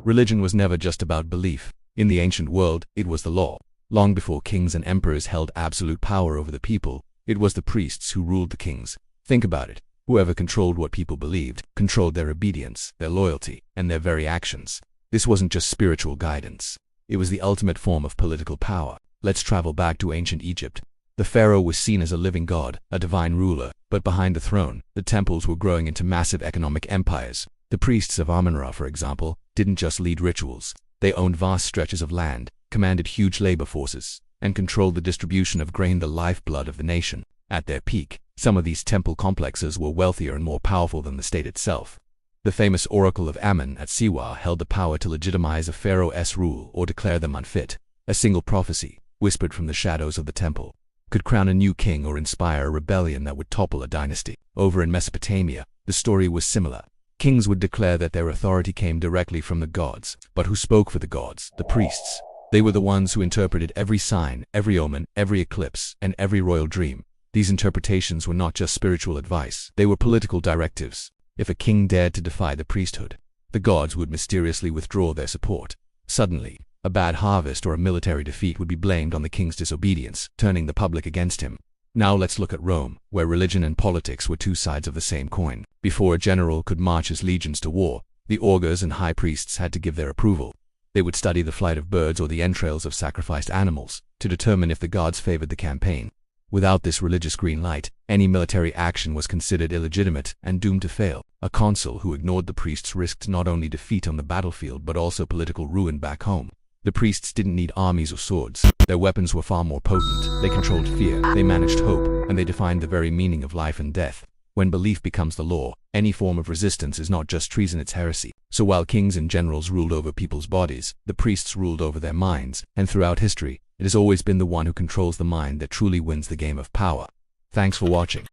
Religion was never just about belief. In the ancient world, it was the law. Long before kings and emperors held absolute power over the people, it was the priests who ruled the kings. Think about it. Whoever controlled what people believed, controlled their obedience, their loyalty, and their very actions. This wasn't just spiritual guidance. It was the ultimate form of political power. Let's travel back to ancient Egypt. The pharaoh was seen as a living god, a divine ruler, but behind the throne, the temples were growing into massive economic empires. The priests of Amun-Ra, for example, didn't just lead rituals. They owned vast stretches of land, commanded huge labor forces, and controlled the distribution of grain, the lifeblood of the nation. At their peak, some of these temple complexes were wealthier and more powerful than the state itself. The famous Oracle of Amun at Siwa held the power to legitimize a pharaoh's rule or declare them unfit. A single prophecy, whispered from the shadows of the temple, could crown a new king or inspire a rebellion that would topple a dynasty. Over in Mesopotamia, the story was similar. Kings would declare that their authority came directly from the gods. But who spoke for the gods? The priests. They were the ones who interpreted every sign, every omen, every eclipse, and every royal dream. These interpretations were not just spiritual advice, they were political directives. If a king dared to defy the priesthood, the gods would mysteriously withdraw their support. Suddenly, a bad harvest or a military defeat would be blamed on the king's disobedience, turning the public against him. Now let's look at Rome, where religion and politics were two sides of the same coin. Before a general could march his legions to war, the augurs and high priests had to give their approval. They would study the flight of birds or the entrails of sacrificed animals to determine if the gods favored the campaign. Without this religious green light, any military action was considered illegitimate and doomed to fail. A consul who ignored the priests risked not only defeat on the battlefield but also political ruin back home. The priests didn't need armies or swords. Their weapons were far more potent. They controlled fear, they managed hope, and they defined the very meaning of life and death. When belief becomes the law, any form of resistance is not just treason, it's heresy. So while kings and generals ruled over people's bodies, the priests ruled over their minds, and throughout history, it has always been the one who controls the mind that truly wins the game of power. Thanks for watching.